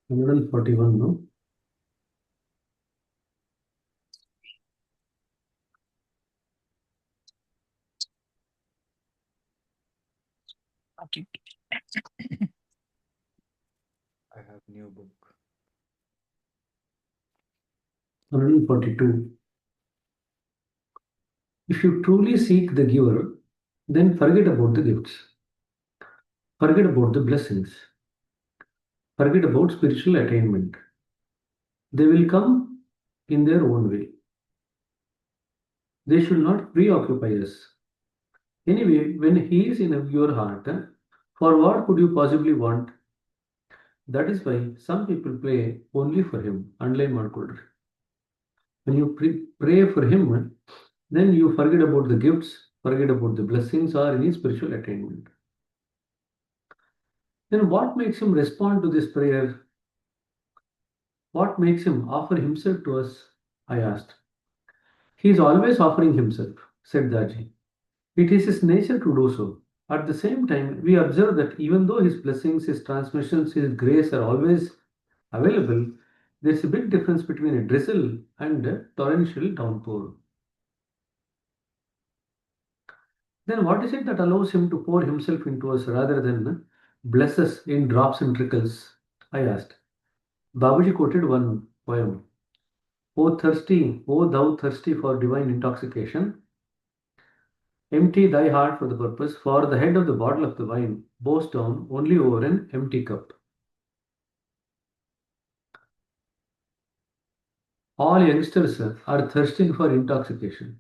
141, no? Okay. I have new book. 142. If you truly seek the giver, then forget about the gifts. Forget about the blessings. Forget about spiritual attainment. They will come in their own way. They should not preoccupy us. Anyway, when he is in your heart, for what could you possibly want? That is why some people pray only for him. Underline ಮಾಡ್ಕೊಳ್ರಿ. When you pray for him, then you forget about the gifts, forget about the blessings or any spiritual attainment. Then what makes him respond to this prayer? What makes him offer himself to us? I asked. He is always offering himself, said Daji. It is his nature to do so. At the same time, we observe that even though his blessings, his transmissions, his grace are always available, there's a big difference between a drizzle and a torrential downpour. Then what is it that allows him to pour himself into us rather than bless us in drops and trickles? I asked. Babaji quoted one poem. O thirsty, O thou thirsty for divine intoxication, empty thy heart for the purpose, for the head of the bottle of the wine bows down only over an empty cup. All youngsters are thirsting for intoxication.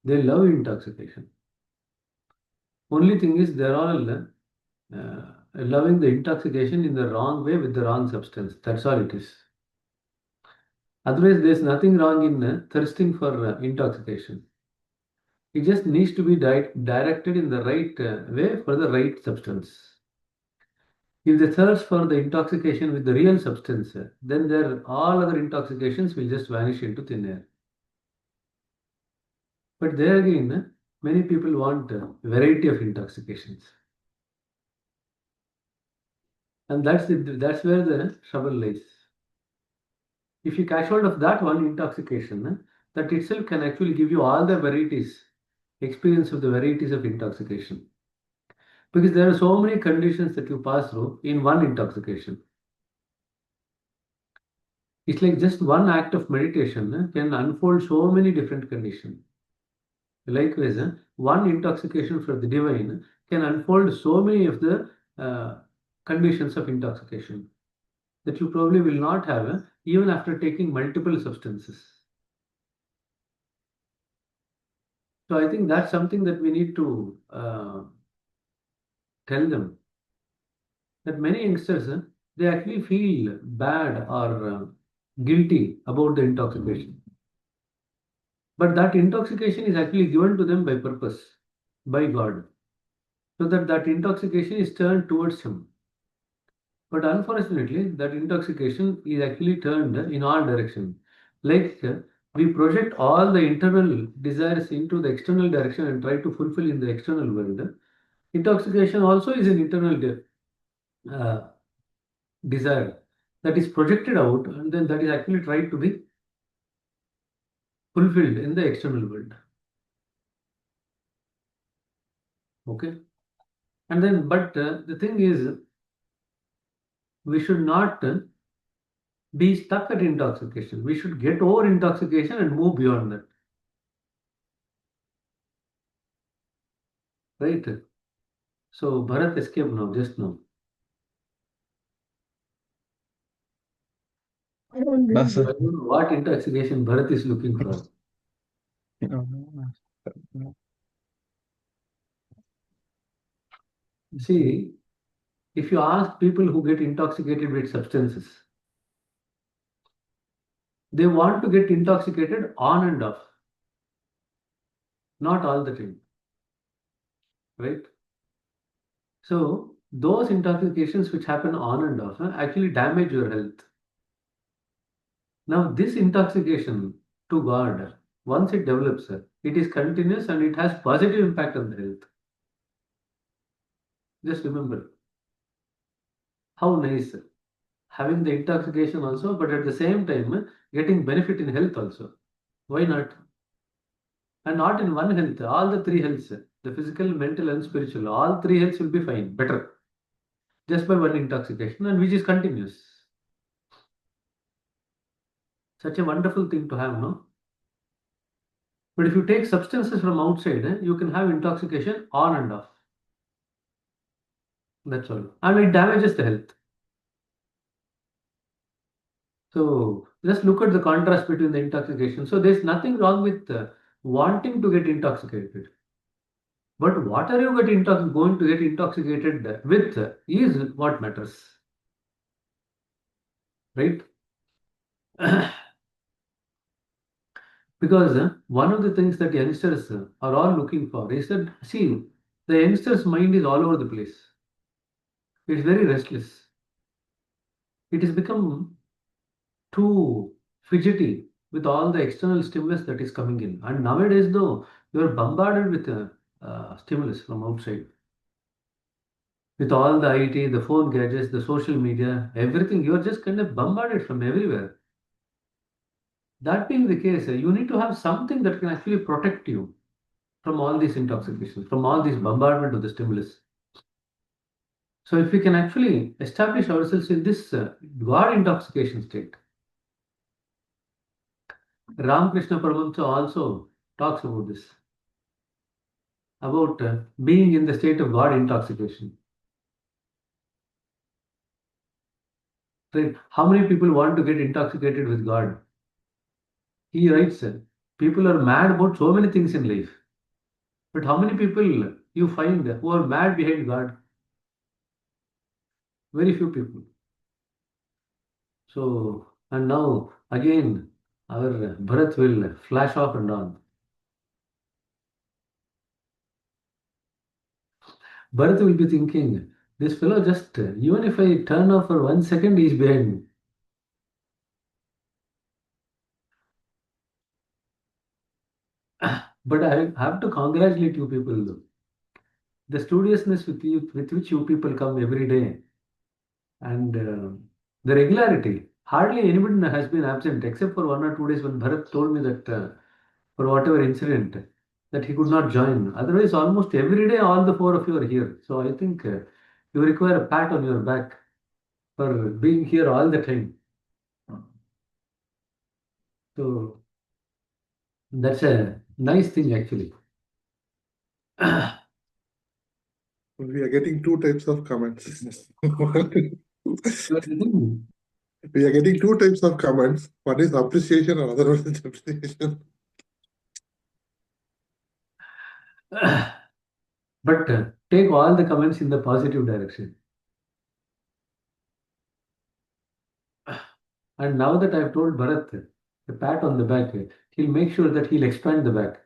They love intoxication. Only thing is, they're all loving the intoxication in the wrong way with the wrong substance. That's all it is. Otherwise, there's nothing wrong in thirsting for intoxication. It just needs to be directed in the right way for the right substance. If they thirst for the intoxication with the real substance, then all other intoxications will just vanish into thin air. But there again, many people want a variety of intoxications. And that's where the trouble lies. If you catch hold of that one intoxication, that itself can actually give you all the varieties, experience of the varieties of intoxication. Because there are so many conditions that you pass through in one intoxication. It's like just one act of meditation can unfold so many different conditions. Likewise, one intoxication for the divine can unfold so many of the conditions of intoxication that you probably will not have even after taking multiple substances. So I think that's something that we need to tell them, that many youngsters, they actually feel bad or guilty about the intoxication. But that intoxication is actually given to them by purpose, by God, so that that intoxication is turned towards Him. But unfortunately, that intoxication is actually turned in all directions. Like we project all the internal desires into the external direction and try to fulfill in the external world. Intoxication also is an internal uh, desire that is projected out and then that is actually tried to be fulfilled in the external world. Okay. And then, but the thing is, we should not be stuck at intoxication. We should get over intoxication and move beyond that. Right? So Bharat escaped now, just now. I don't know what intoxication Bharat is looking for. See, if you ask people who get intoxicated with substances, they want to get intoxicated on and off, not all the time. Right? So those intoxications which happen on and off actually damage your health. Now this intoxication to God, once it develops, it is continuous and it has positive impact on the health. Just remember how nice having the intoxication also, but at the same time getting benefit in health also. Why not? And not in one health, all the three healths, the physical, mental, and spiritual, all three healths will be fine, better, just by one intoxication, and which is continuous. Such a wonderful thing to have, no? But if you take substances from outside, you can have intoxication on and off. That's all. And it damages the health. So just look at the contrast between the intoxication. So there's nothing wrong with wanting to get intoxicated. But what are you going to get intoxicated with is what matters, right? Because one of the things that youngsters are all looking for is that, see, the youngster's mind is all over the place. It's very restless. It has become too fidgety with all the external stimulus that is coming in. And nowadays, though, you are bombarded with stimulus from outside. With all the IT, the phone gadgets, the social media, everything, you are just kind of bombarded from everywhere. That being the case, you need to have something that can actually protect you from all these intoxications, from all this bombardment of the stimulus. So, if we can actually establish ourselves in this God intoxication state, Ramakrishna Paramahamsa also talks about this, about being in the state of God intoxication. Right? How many people want to get intoxicated with God? He writes, people are mad about so many things in life. But how many people you find who are mad behind God? Very few people. So, and now again, our Bharat will flash off and on. Bharat will be thinking, this fellow just, even if I turn off for 1 second, he's behind me. But I have to congratulate you people, though. The studiousness with which you people come every day, and the regularity. Hardly anyone has been absent except for 1 or 2 days when Bharat told me that for whatever incident that he could not join. Otherwise, almost every day, all the four of you are here. So I think you require a pat on your back for being here all the time. So that's a nice thing, actually. We are getting two types of comments. We are getting two types of comments. One is appreciation, and other one is appreciation. But take all the comments in the positive direction. And now that I've told Bharat a pat on the back, he'll make sure that he'll expand the back.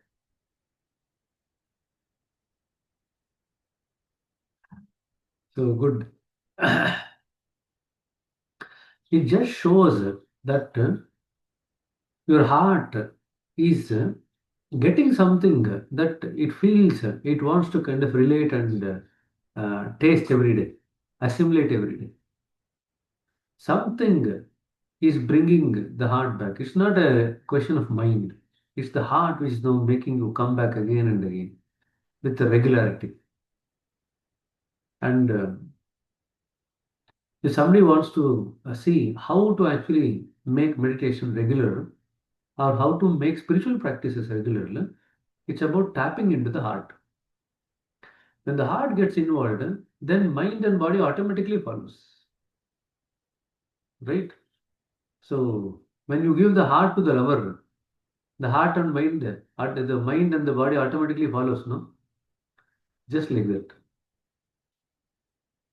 So good. It just shows that your heart is getting something that it feels, it wants to kind of relate and taste every day, assimilate every day. Something is bringing the heart back. It's not a question of mind. It's the heart which is now making you come back again and again with the regularity. And if somebody wants to see how to actually make meditation regular or how to make spiritual practices regular, it's about tapping into the heart. When the heart gets involved, then mind and body automatically follows, right? So when you give the heart to the lover, the heart and mind, the mind and the body automatically follows, no? Just like that.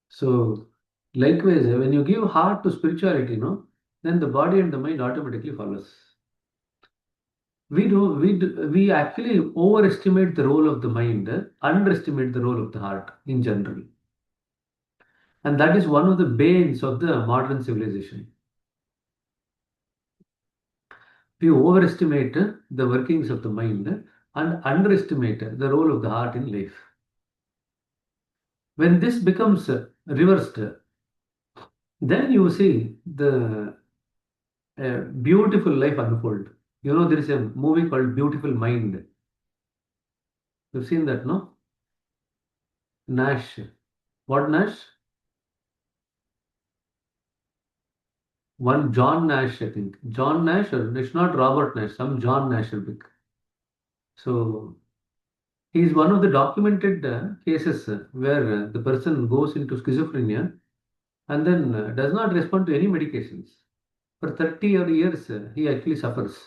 So likewise, when you give heart to spirituality, no, then the body and the mind automatically follows. We actually overestimate the role of the mind, underestimate the role of the heart in general. And that is one of the banes of the modern civilization. We overestimate the workings of the mind and underestimate the role of the heart in life. When this becomes reversed, then you see the beautiful life unfold. You know, there is a movie called Beautiful Mind. You've seen that, no? Nash. What Nash? One John Nash, I think. John Nash, or it's not Robert Nash, some John Nash will be. So he is one of the documented cases where the person goes into schizophrenia and then does not respond to any medications. For 30 odd years, he actually suffers.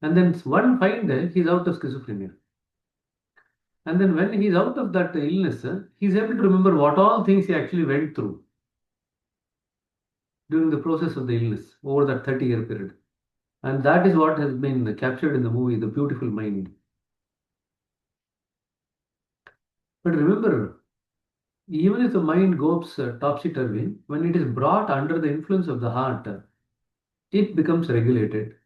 And then one fine day, he's out of schizophrenia. And then when he's out of that illness, he's able to remember what all things he actually went through during the process of the illness over that 30-year period. And that is what has been captured in the movie, The Beautiful Mind. But remember, even if the mind goes topsy-turvy, when it is brought under the influence of the heart, it becomes regulated.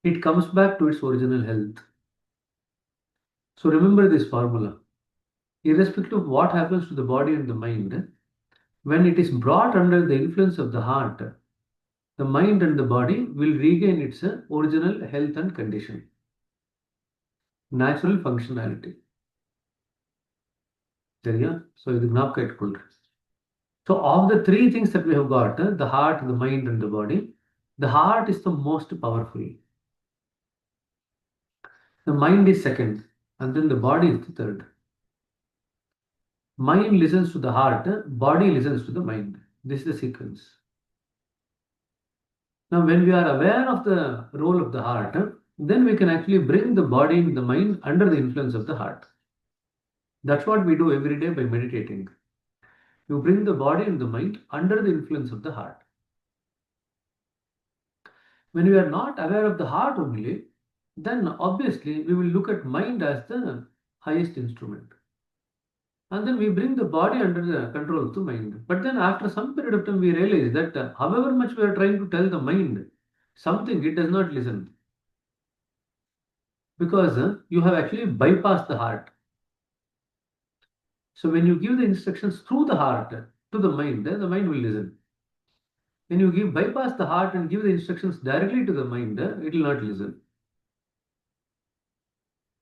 It comes back to its original health. So remember this formula. Irrespective of what happens to the body and the mind, when it is brought under the influence of the heart, the mind and the body will regain its original health and condition, natural functionality. ಸರಿಯಾ? So ಇದು ಜ್ಞಾಪಕ ಇಟ್ಕೊಳ್ರಿ. So of the three things that we have got, the heart, the mind and the body, the heart is the most powerful. The mind is second, and then the body is the third. Mind listens to the heart, body listens to the mind. This is the sequence. Now, when we are aware of the role of the heart, then we can actually bring the body and the mind under the influence of the heart. That's what we do every day by meditating. You bring the body and the mind under the influence of the heart. When we are not aware of the heart only, then obviously we will look at mind as the highest instrument. And then we bring the body under the control of the mind. But then after some period of time, we realize that however much we are trying to tell the mind something, it does not listen. Because you have actually bypassed the heart. So when you give the instructions through the heart to the mind will listen. When you bypass the heart and give the instructions directly to the mind, it will not listen.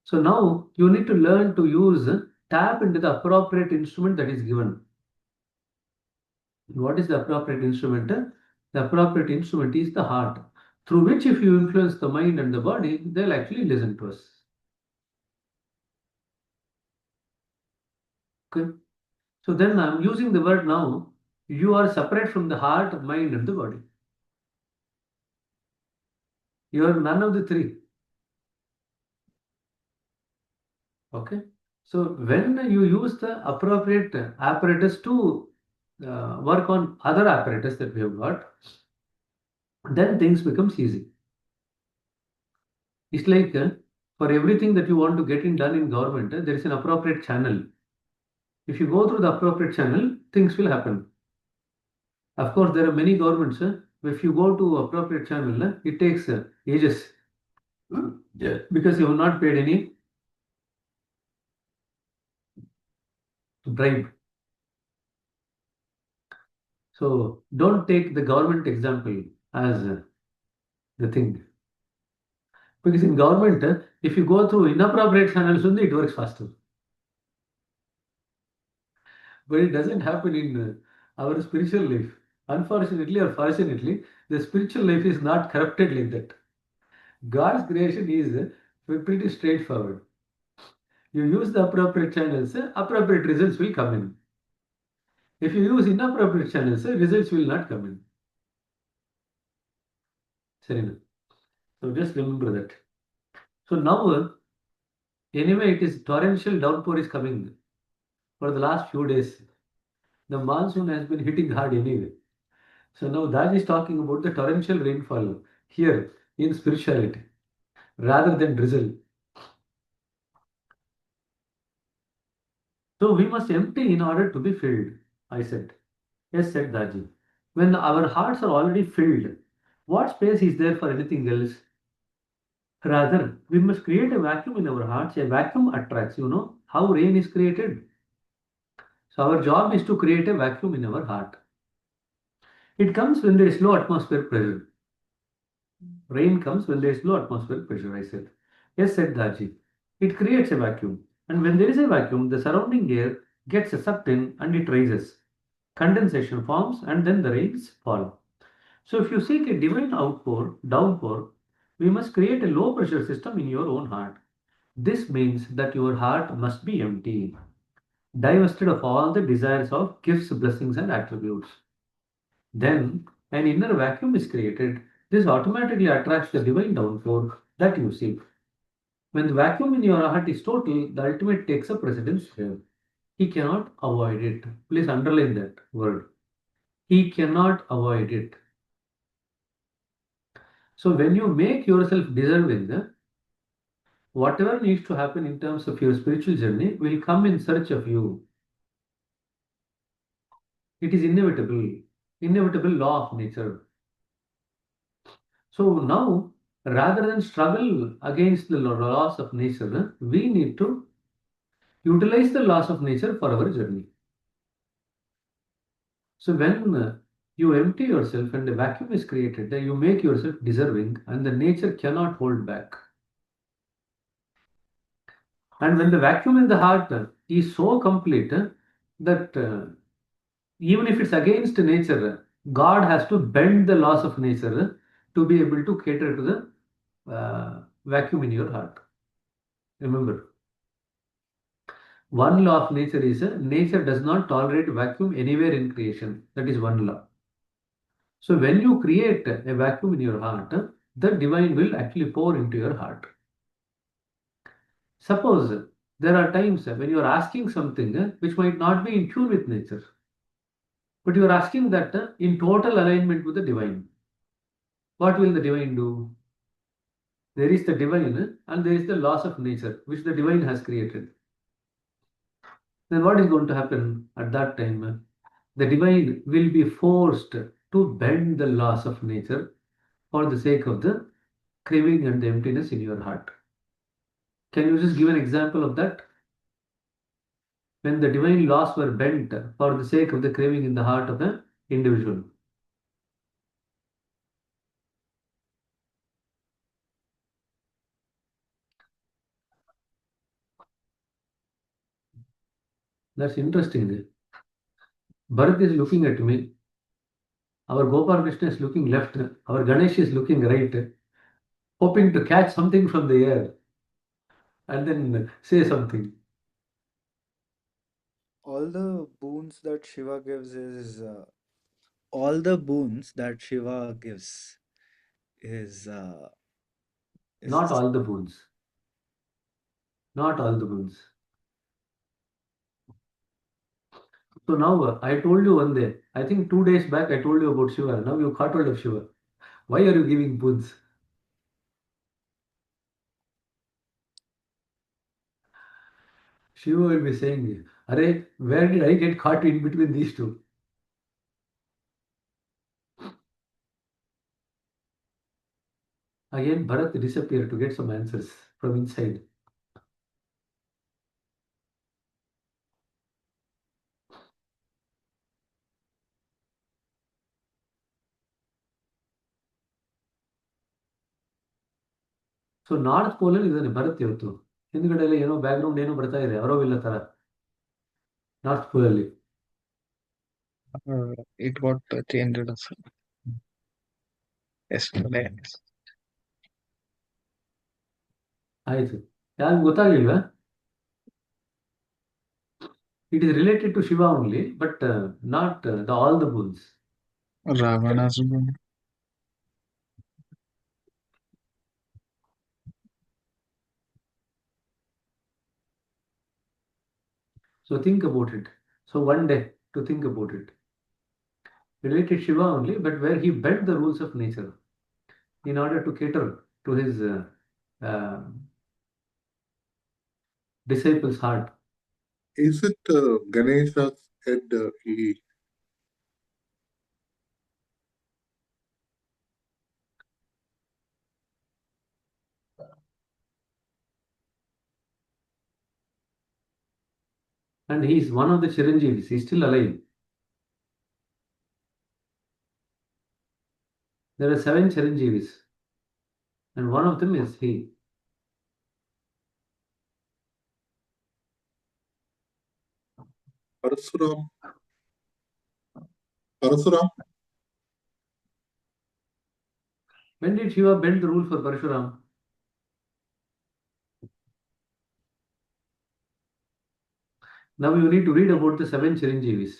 So now you need to learn to tap into the appropriate instrument that is given. What is the appropriate instrument? The appropriate instrument is the heart, through which if you influence the mind and the body, they'll actually listen to us. Okay. So then I'm using the word now, you are separate from the heart, mind and the body. You are none of the three. Okay. So when you use the appropriate apparatus to work on other apparatus that we have got, then things becomes easy. It's like for everything that you want to get done in government, there is an appropriate channel. If you go through the appropriate channel, things will happen. Of course, there are many governments, if you go to appropriate channel, it takes ages. Yeah. Because you have not paid any bribe. So don't take the government example as the thing. Because in government, if you go through inappropriate channels only, it works faster. But it doesn't happen in our spiritual life. Unfortunately or fortunately, the spiritual life is not corrupted like that. God's creation is pretty straightforward. You use the appropriate channels, appropriate results will come in. If you use inappropriate channels, results will not come in. Serena. So just remember that. So now, anyway, it is torrential downpour is coming for the last few days. The monsoon has been hitting hard anyway. So now that is talking about the torrential rainfall here in spirituality rather than drizzle. So we must empty in order to be filled, I said. Yes, said Daji. When our hearts are already filled, what space is there for anything else? Rather, we must create a vacuum in our hearts. A vacuum attracts. You know how rain is created? So our job is to create a vacuum in our heart. It comes when there is low atmospheric pressure. Rain comes when there is low atmospheric pressure, I said. Yes, said Daji. It creates a vacuum. And when there is a vacuum, the surrounding air gets sucked in and it rises. Condensation forms and then the rains fall. So if you seek a divine downpour, we must create a low pressure system in your own heart. This means that your heart must be empty, divested of all the desires of gifts, blessings, and attributes. Then an inner vacuum is created. This automatically attracts the divine downpour that you seek. When the vacuum in your heart is total, the ultimate takes a precedence here. He cannot avoid it. Please underline that word. He cannot avoid it. So when you make yourself deserving, whatever needs to happen in terms of your spiritual journey will come in search of you. It is inevitable law of nature. So now, rather than struggle against the laws of nature, we need to utilize the laws of nature for our journey. So when you empty yourself and a vacuum is created, then you make yourself deserving and the nature cannot hold back. And when the vacuum in the heart is so complete that even if it's against nature, God has to bend the laws of nature to be able to cater to the vacuum in your heart. Remember, one law of nature is nature does not tolerate vacuum anywhere in creation. That is one law. So when you create a vacuum in your heart, the divine will actually pour into your heart. Suppose there are times when you are asking something which might not be in tune with nature, but you are asking that in total alignment with the divine. What will the divine do? There is the divine and there is the laws of nature which the divine has created. Then what is going to happen at that time? The divine will be forced to bend the laws of nature for the sake of the craving and the emptiness in your heart. Can you just give an example of that? When the divine laws were bent for the sake of the craving in the heart of the individual. That's interesting. Bharat is looking at me. Our Gopal Krishna is looking left. Our Ganesh is looking right, hoping to catch something from the air and then say something. All the boons that Shiva gives is all the boons that Shiva gives is Not is all the boons. Not all the boons. So now I told you one day, I think 2 days back I told you about Shiva. Now you caught hold of Shiva. Why are you giving boons? Shiva will be saying, Arey, where did I get caught in between these two? Again, Bharat disappeared to get some answers from inside. So north ಪೋಲಲ್ಲಿ ಇದ್ದಾನೆ ಭರತ್ ಇವತ್ತು ಹಿಂದ್ಗಡೆ ಎಲ್ಲ ಏನೋ background ಏನೋ ಬರ್ತಾ ಇದೆ ಅವರೋ ಇಲ್ಲ ತರ ನಾರ್ತ್ ಪೋಲಲ್ಲಿ It got changed yesterday. ಆಯ್ತು ಯಾರು ಗೊತ್ತಾಗ್ಲಿಲ್ವಾ it is related to Shiva only but not the all the boons Ravana's boon. So think about it so one day to think about it related Shiva only, but where he bent the rules of nature in order to cater to his uh, disciples' heart. Is it Ganesha's head? He And he's one of the Chiranjeevis. He's still alive. There are 7 Chiranjeevis, and one of them is he. Parasuram. Parasuram. When did Shiva bend the rule for Parshuram? Now you need to read about the 7 Chiranjeevis.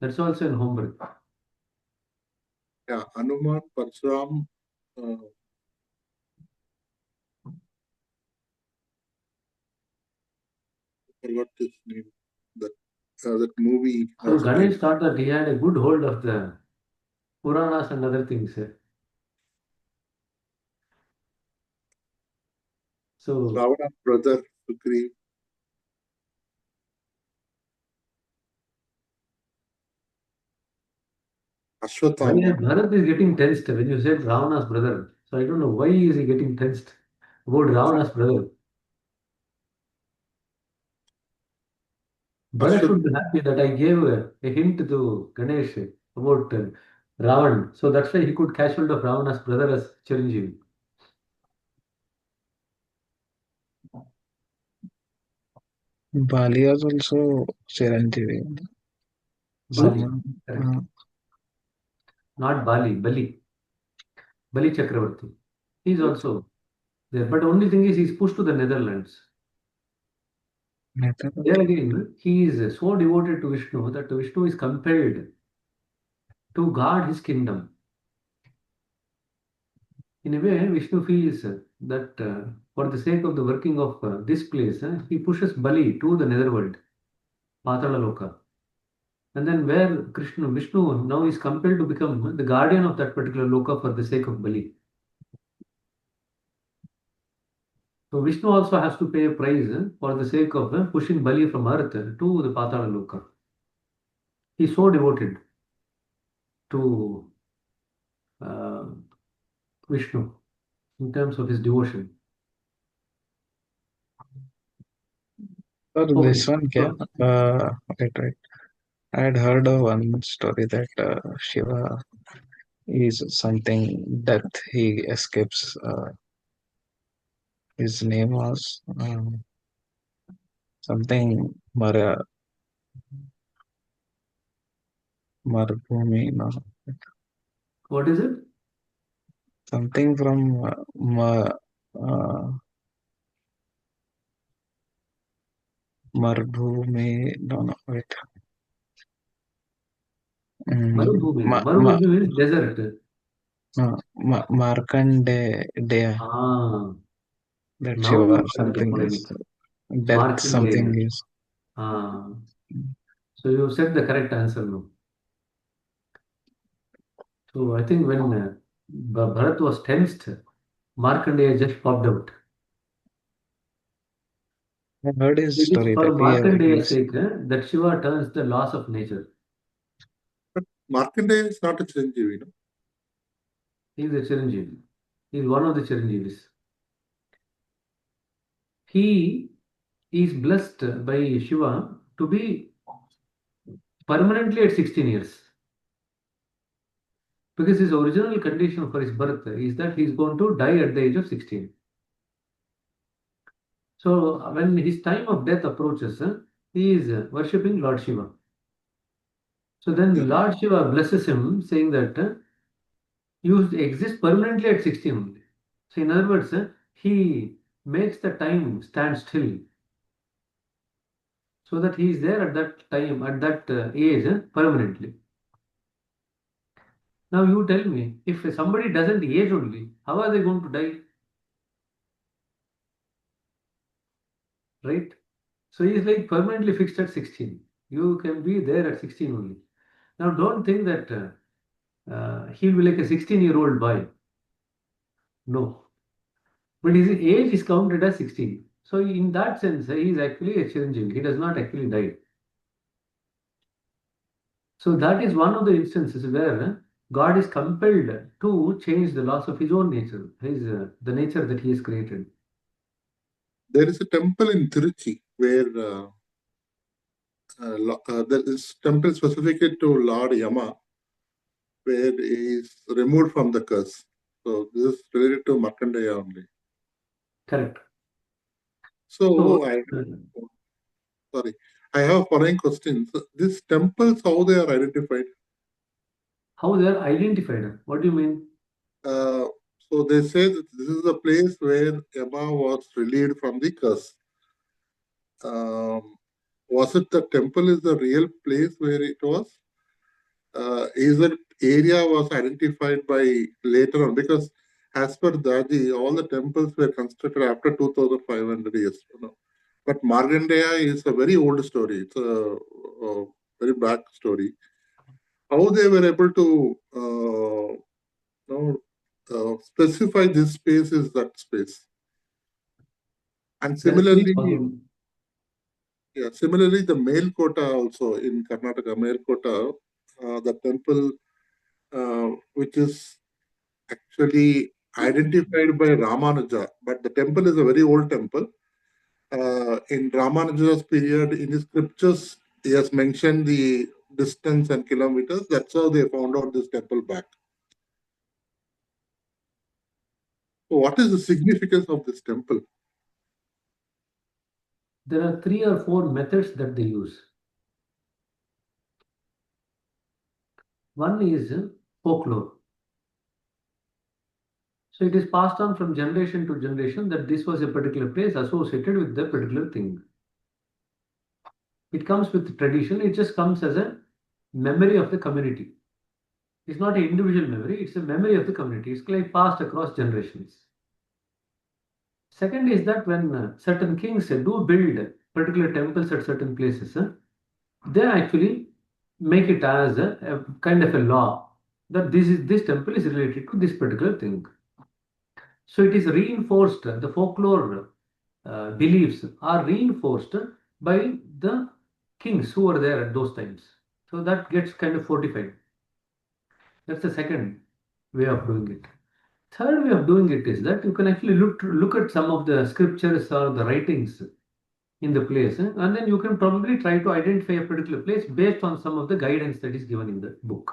That's also in homework. Yeah, Hanuman, Parasuram. Forgot his name. That movie. So Ganesh thought that he had a good hold of the Puranas and other things. So Ravana's brother, Sugriv. Ashwatthama. Bharat is getting tensed when you said Ravana's brother. So I don't know why is he getting tensed about Ravana's brother. Bharat should be happy that I gave a hint to Ganesh about Ravan. So that's why he could catch hold of Ravana's brother as Chiranjeevi. Bali is also Chiranjeevi. Bali, Someone, correct. Not Bali, Bali. Bali Chakravarti. He's also there. But only thing is he's pushed to the Netherlands. There again, he is so devoted to Vishnu that Vishnu is compelled to guard his kingdom. In a way, Vishnu feels that for the sake of the working of this place, he pushes Bali to the netherworld, Patala Loka. And then where Vishnu now is compelled to become the guardian of that particular Loka for the sake of Bali. So Vishnu also has to pay a price for the sake of pushing Bali from earth to the Patala Loka. He's so devoted to uh, Vishnu in terms of his devotion. Sir, Okay. this one, wait. I had heard of one story that Shiva is something that he escapes. His name was something Marubhumi, no, What is it? something from Marubhumi, no, wait. Marubhumi. Ma, ma, Marubhumi means desert. Markandeya, Ah, that now Shiva you got the something is point. death, something Markandeya. is. Ah, so you said the correct answer now. So I think when Bharat was tensed, Markandeya just popped out. I heard his It is story for that Markandeya's sake that Shiva turns the laws of nature. But Markandeya is not a Chiranjeevi, no? He is a Chiranjeevi. He is one of the Chiranjeevis. He is blessed by Shiva to be permanently at 16 years. Because his original condition for his birth is that he is going to die at the age of 16. So when his time of death approaches, he is worshipping Lord Shiva. So then Yeah. Lord Shiva blesses him, saying that you exist permanently at 16 only. So in other words, he makes the time stand still, so that he is there at that time, at that age, permanently. Now you tell me, if somebody doesn't age only, how are they going to die? Right? So he is like permanently fixed at 16. You can be there at 16 only. Now don't think that he will be like a 16-year-old boy. No. But his age is counted as 16. So in that sense, he is actually a Chiranjeevi. He does not actually die. So that is one of the instances where God is compelled to change the laws of his own nature, the nature that he has created. There is a temple in Tiruchi. where there is temple specifically to Lord Yama, where he is removed from the curse. So this is related to Markandeya only. Correct. So So, sorry, I have following questions. These temples, how they are identified? how they are identified? What do you mean? So they say that this is the place where Yama was relieved from the curse. Was it the temple is the real place where it was? Is that area was identified by later on? Because as per Daji, all the temples were constructed after 2500 years. But Markandeya is a very old story. It's a very back story. How they were able to specify this space is that space. And There are three similarly, possible. similarly, the Melkota also in Karnataka, Melkota, the temple which is actually identified by Ramanuja, but the temple is a very old temple. In Ramanuja's period, in his scriptures, he has mentioned the distance and kilometers. That's how they found out this temple back. So what is the significance of this temple? There are 3 or 4 methods that they use. One is folklore. So it is passed on from generation to generation that this was a particular place associated with the particular thing. It comes with tradition, it just comes as a memory of the community. It's not an individual memory, it's a memory of the community. It's like passed across generations. Second is that when certain kings do build particular temples at certain places, they actually make it as a kind of a law that this temple is related to this particular thing. So it is reinforced, the folklore beliefs are reinforced by the kings who were there at those times. So that gets kind of fortified. That's the second way of doing it. Third way of doing it is that you can actually look at some of the scriptures or the writings in the place, and then you can probably try to identify a particular place based on some of the guidance that is given in the book.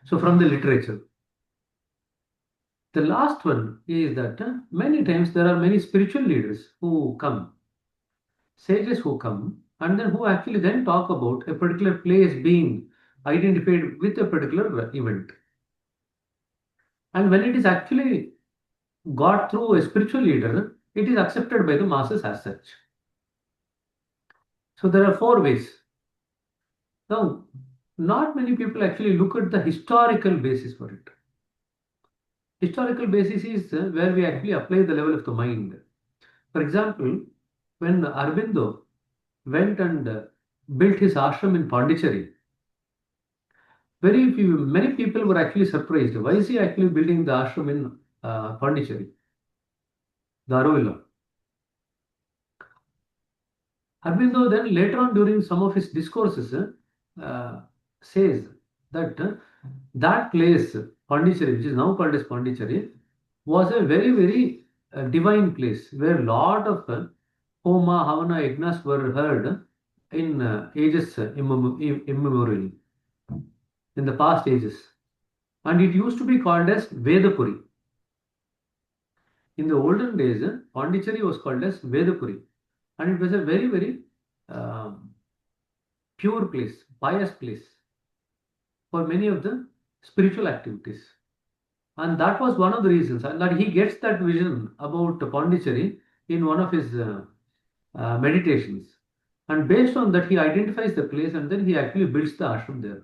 So from the literature. The last one is that many times there are many spiritual leaders who come, sages who come, and then who actually then talk about a particular place being identified with a particular event. And when it is actually got through a spiritual leader, it is accepted by the masses as such. So there are 4 ways. Now, not many people actually look at the historical basis for it. Historical basis is where we actually apply the level of the mind. For example, when Aurobindo went and built his ashram in Pondicherry, many people were actually surprised. Why is he actually building the ashram in Pondicherry, the Aurovilla? Aurobindo then later on during some of his discourses says that that place, Pondicherry, which is now called as Pondicherry, was a very, very divine place where a lot of Homa, Havana, Yagnas were heard in ages immemorially, in the past ages. And it used to be called as Vedapuri. In the olden days, Pondicherry was called as Vedapuri. And it was a very, very um, pure place, pious place for many of the spiritual activities. And that was one of the reasons, and that he gets that vision about Pondicherry in one of his meditations. And based on that, he identifies the place and then he actually builds the ashram there.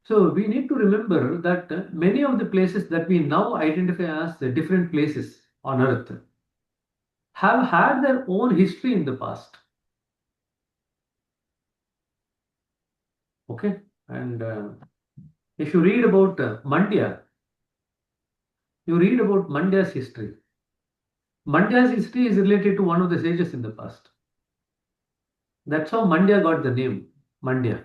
So we need to remember that many of the places that we now identify as the different places on earth have had their own history in the past. Okay, and if you read about Mandya, you read about Mandya's history. Mandya's history is related to one of the sages in the past. That's how Mandya got the name Mandya.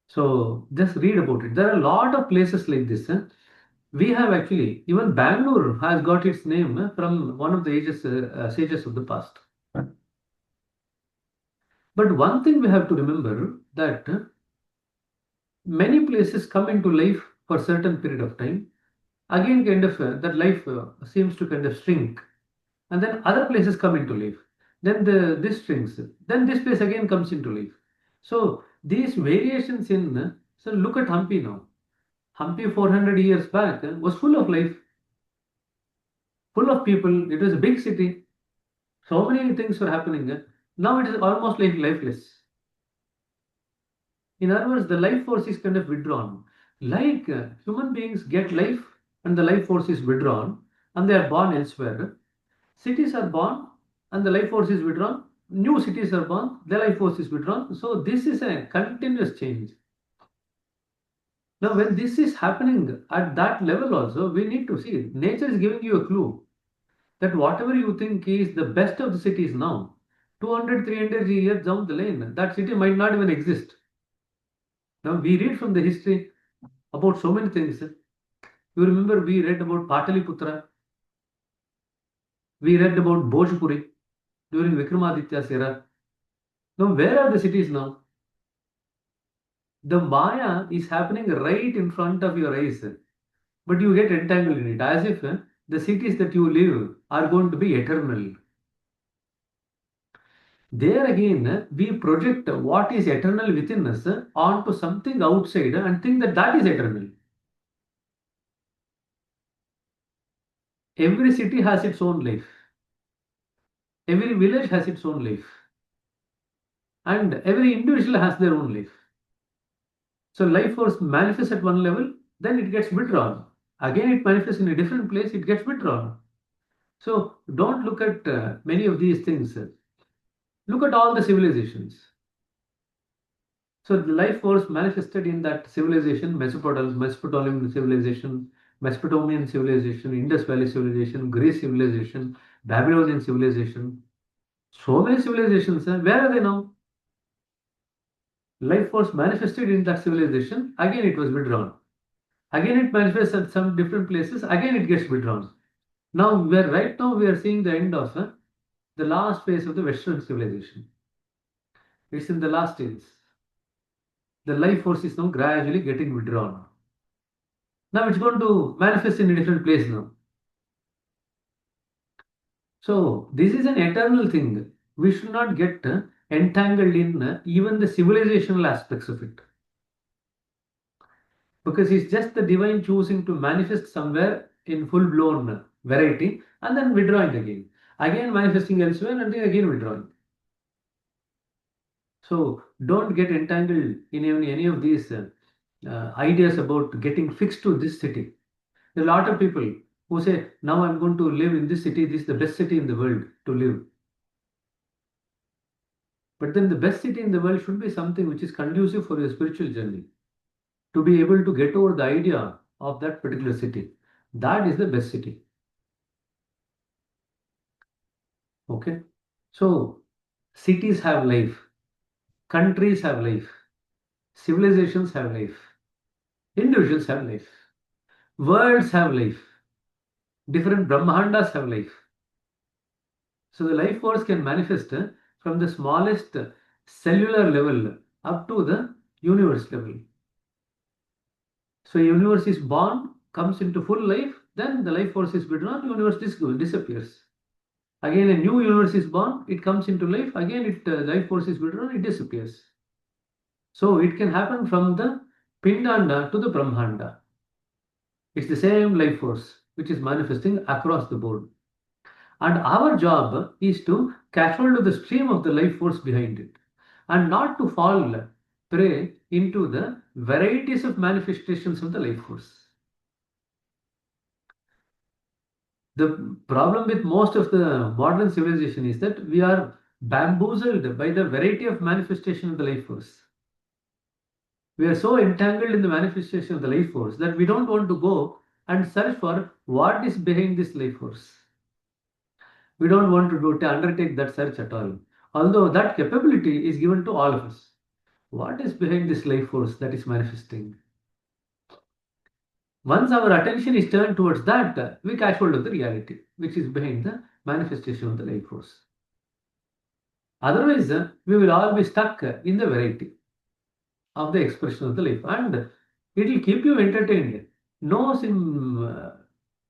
So just read about it. There are a lot of places like this We have actually, even Bangalore has got its name from one of the sages of the past. But one thing we have to remember that many places come into life for a certain period of time. Again, kind of that life seems to kind of shrink, and then other places come into life. Then this shrinks. Then this place again comes into life. So these variations in so look at Hampi now. Hampi 400 years back was full of life, full of people. It was a big city. So many things were happening. Now it is almost like lifeless. In other words, the life force is kind of withdrawn. Like human beings get life and the life force is withdrawn and they are born elsewhere. Cities are born and the life force is withdrawn. New cities are born, the life force is withdrawn. So this is a continuous change. Now, when this is happening at that level also, we need to see it. Nature is giving you a clue that whatever you think is the best of the cities now, 200, 300 years down the lane, that city might not even exist. Now, we read from the history about so many things. You remember we read about Pataliputra, we read about Bhojpuri during Vikramaditya's era. Now, where are the cities now? The Maya is happening right in front of your eyes, but you get entangled in it as if the cities that you live are going to be eternal. There again, we project what is eternal within us onto something outside and think that that is eternal. Every city has its own life. Every village has its own life. And every individual has their own life. So life force manifests at one level, then it gets withdrawn. Again, it manifests in a different place, it gets withdrawn. So don't look at many of these things. Look at all the civilizations. So the life force manifested in that civilization, Mesopotamian civilization, Mesopotamian civilization, Indus Valley civilization, Greece civilization, Babylonian civilization. So many civilizations. Where are they now? Life force manifested in that civilization. Again, it was withdrawn. Again, it manifests at some different places. Again, it gets withdrawn. Now, right now we are seeing the end of the last phase of the Western civilization. It's in the last stage. The life force is now gradually getting withdrawn. Now it's going to manifest in a different place now. So this is an eternal thing. We should not get entangled in even the civilizational aspects of it. Because it's just the divine choosing to manifest somewhere in full-blown variety and then withdrawing again. Again manifesting elsewhere and then again withdrawing. So don't get entangled in any of these ideas about getting fixed to this city. There are a lot of people who say, now I'm going to live in this city, this is the best city in the world to live. But then the best city in the world should be something which is conducive for your spiritual journey. To be able to get over the idea of that particular city. That is the best city. Okay. So cities have life, countries have life, civilizations have life, individuals have life, worlds have life, different Brahmandas have life. So the life force can manifest from the smallest cellular level up to the universe level. So universe is born, comes into full life, then the life force is withdrawn, universe disappears. Again, a new universe is born, it comes into life, again life force is withdrawn, it disappears. So it can happen from the Pindanda to the Brahmanda. It's the same life force which is manifesting across the board. And our job is to catch hold of the stream of the life force behind it and not to fall prey into the varieties of manifestations of the life force. The problem with most of the modern civilization is that we are bamboozled by the variety of manifestation of the life force. We are so entangled in the manifestation of the life force that we don't want to go and search for what is behind this life force. We don't want to undertake that search at all. Although that capability is given to all of us. What is behind this life force that is manifesting? Once our attention is turned towards that, we catch hold of the reality, which is behind the manifestation of the life force. Otherwise, we will all be stuck in the variety of the expression of the life, and it will keep you entertained. No,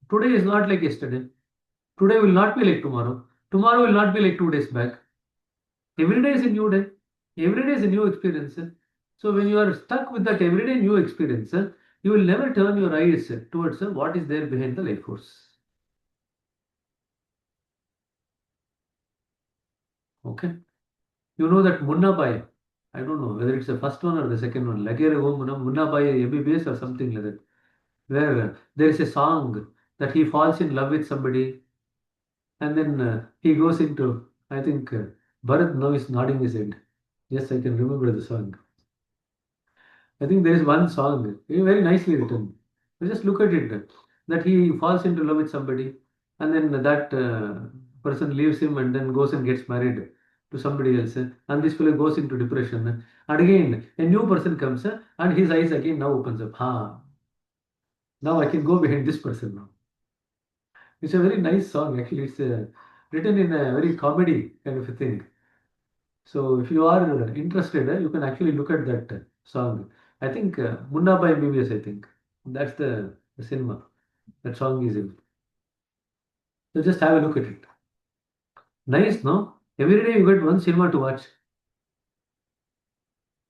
today is not like yesterday. Today will not be like tomorrow. Tomorrow will not be like 2 days back. Every day is a new day. Every day is a new experience. So when you are stuck with that everyday new experience, you will never turn your eyes towards what is there behind the life force. Okay. You know that Munna Bai. I don't know whether it's the first one or the second one. Lagere Ho Munna Bai MBBS or something like that. Where there is a song that he falls in love with somebody and then he goes into, I think Bharat now is nodding his head. Yes, I can remember the song. I think there is one song, very nicely written. You just look at it, that he falls into love with somebody, and then that person leaves him and then goes and gets married to somebody else, and this fellow goes into depression. And again, a new person comes, and his eyes again now opens up. Now I can go behind this person now. It's a very nice song, actually. It's written in a very comedy kind of a thing. So if you are interested, you can actually look at that song. I think Munna by MBBS, I think. That's the cinema. That song is in. So just have a look at it. Nice, no? Every day you get one cinema to watch.